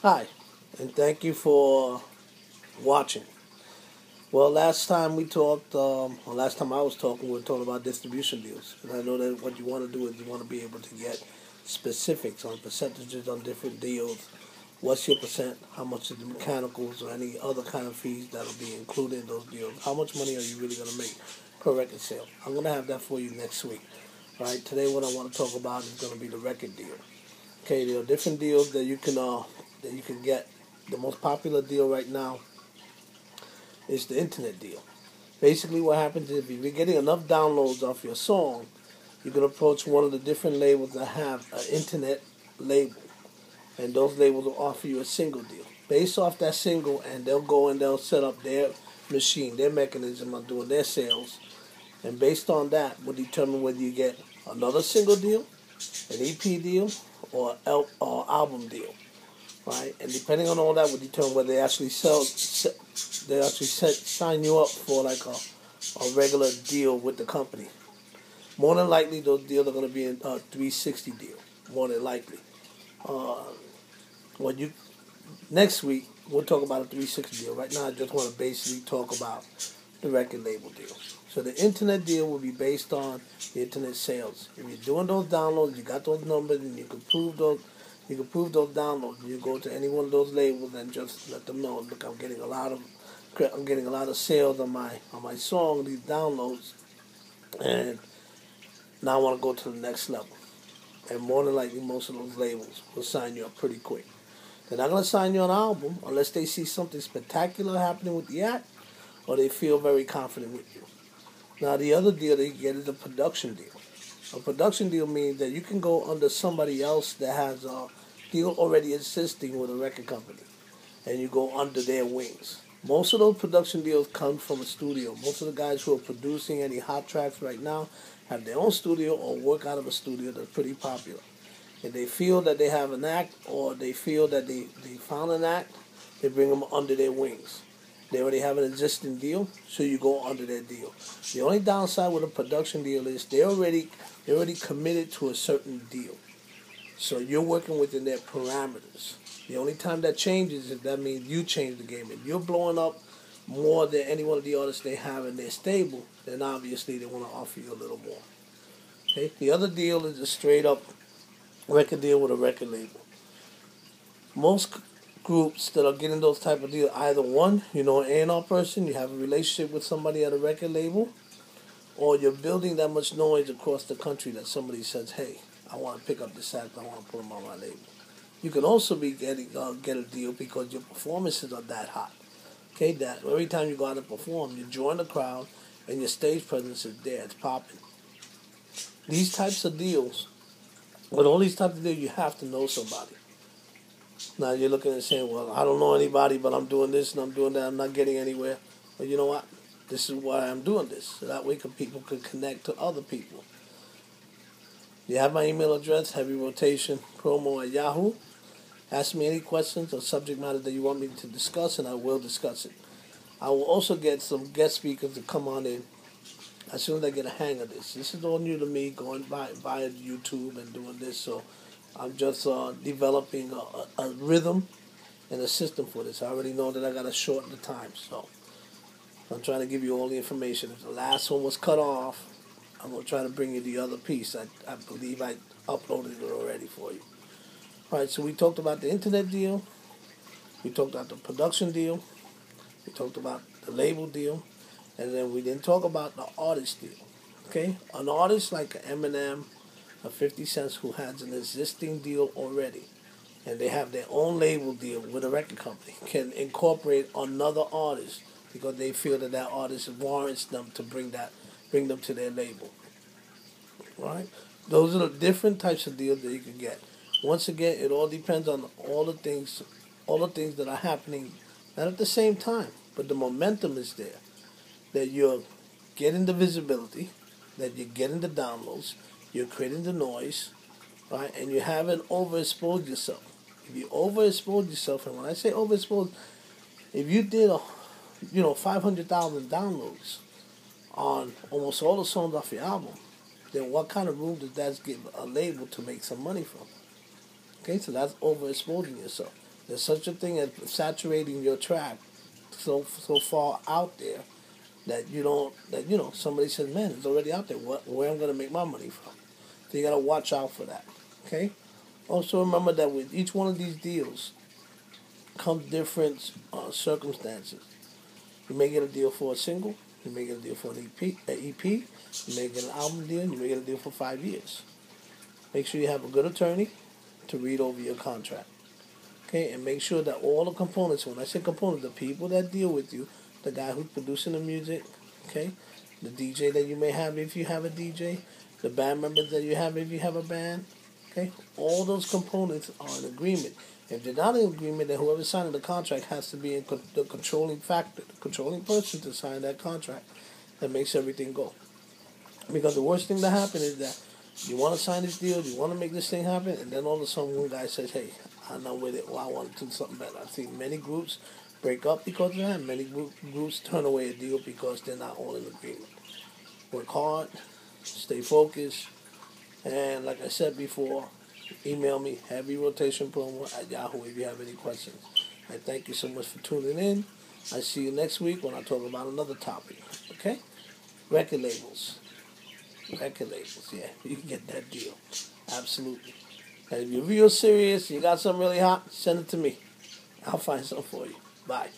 Hi, and thank you for watching. Well, last time we talked, or last time I was talking, we were talking about distribution deals. And I know that what you want to do is you want to be able to get specifics on percentages on different deals. What's your percent? How much of the mechanicals or any other kind of fees that'll be included in those deals? How much money are you really going to make per record sale? I'm going to have that for you next week. All right. Today, what I want to talk about is going to be the record deal. Okay, there are different deals that you can get. The most popular deal right now is the internet deal. Basically, what happens is if you're getting enough downloads off your song, you can approach one of the different labels that have an internet label, and those labels will offer you a single deal based off that single, and they'll go and they'll set up their machine, their mechanism of doing their sales, and based on that, will determine whether you get another single deal, an EP deal, or album deal, right? And depending on all that, will determine whether they actually sign you up for like a regular deal with the company. More than likely, those deals are going to be a 360 deal. More than likely. Uh, when you Next week, we'll talk about a 360 deal. Right now, I just want to basically talk about the record label deal. So the internet deal will be based on the internet sales. If you're doing those downloads, you got those numbers, and you can prove those. You can prove those downloads. You go to any one of those labels and just let them know. Look, I'm getting a lot of sales on my song, these downloads, and now I want to go to the next level. And more than likely, most of those labels will sign you up pretty quick. They're not going to sign you on an album unless they see something spectacular happening with the act or they feel very confident with you. Now, the other deal that you get is a production deal. A production deal means that you can go under somebody else that has a deal already existing with a record company, and you go under their wings. Most of those production deals come from a studio. Most of the guys who are producing any hot tracks right now have their own studio or work out of a studio that's pretty popular. If they feel that they have an act or they feel that they found an act, they bring them under their wings. They already have an existing deal, so you go under their deal. The only downside with a production deal is they're already committed to a certain deal. So you're working within their parameters. The only time that changes is that means you change the game. If you're blowing up more than any one of the artists they have in their stable, then obviously they want to offer you a little more. Okay. The other deal is a straight up record deal with a record label. Most groups that are getting those type of deals, either one, you know, an A&R person, you have a relationship with somebody at a record label, or you're building that much noise across the country that somebody says, "Hey, I want to pick up this act, I want to put them on my label." You can also be get a deal because your performances are that hot. Okay, that every time you go out and perform, you join the crowd, and your stage presence is there. It's popping. These types of deals, with all these types of deals, you have to know somebody. Now you're looking and saying, "Well, I don't know anybody, but I'm doing this and I'm doing that. I'm not getting anywhere." But you know what? This is why I'm doing this. So that way people can connect to other people. You have my email address, heavyrotationpromo@yahoo. Ask me any questions or subject matter that you want me to discuss, and I will discuss it. I will also get some guest speakers to come on in as soon as I get a hang of this. This is all new to me, going via YouTube and doing this, so I'm just developing a rhythm and a system for this. I already know that I got to shorten the time, so I'm trying to give you all the information. If the last one was cut off, I'm going to try to bring you the other piece. I believe I uploaded it already for you. All right, so we talked about the internet deal. We talked about the production deal. We talked about the label deal. And then we didn't talk about the artist deal. Okay? An artist like Eminem or 50 Cent who has an existing deal already and they have their own label deal with a record company can incorporate another artist because they feel that that artist warrants them to bring them to their label. Right? Those are the different types of deals that you can get. Once again, it all depends on all the things that are happening, not at the same time, but the momentum is there. That you're getting the visibility, that you're getting the downloads, you're creating the noise, right? And you haven't overexposed yourself. If you overexpose yourself, and when I say overexposed, if you did 500,000 downloads on almost all the songs off your album, then what kind of room does that give a label to make some money from? Okay, so that's overexposing yourself. There's such a thing as saturating your track so far out there that somebody says, man, it's already out there. Where I'm gonna make my money from? So you gotta watch out for that. Okay. Also remember that with each one of these deals comes different circumstances. You may get a deal for a single. You may get a deal for an EP. You may get an album deal. You may get a deal for 5 years. Make sure you have a good attorney to read over your contract. Okay, and make sure that all the components, when I say components, the people that deal with you, the guy who's producing the music, okay, the DJ that you may have if you have a DJ, the band members that you have if you have a band, okay, all those components are in agreement. If they're not in agreement, then whoever's signing the contract has to be in the controlling factor, the controlling person to sign that contract that makes everything go. Because the worst thing that happens is that you want to sign this deal, you want to make this thing happen, and then all of a sudden one guy says, hey, I'm not with it, well, I want to do something better. I've seen many groups break up because of that. Many groups turn away a deal because they're not all in agreement. Work hard, stay focused, and like I said before, email me, heavyrotationpromo@yahoo if you have any questions. I thank you so much for tuning in. I see you next week when I talk about another topic. Okay? Record labels. Yeah, you can get that deal. Absolutely. And if you're real serious, you got something really hot, send it to me. I'll find something for you. Bye.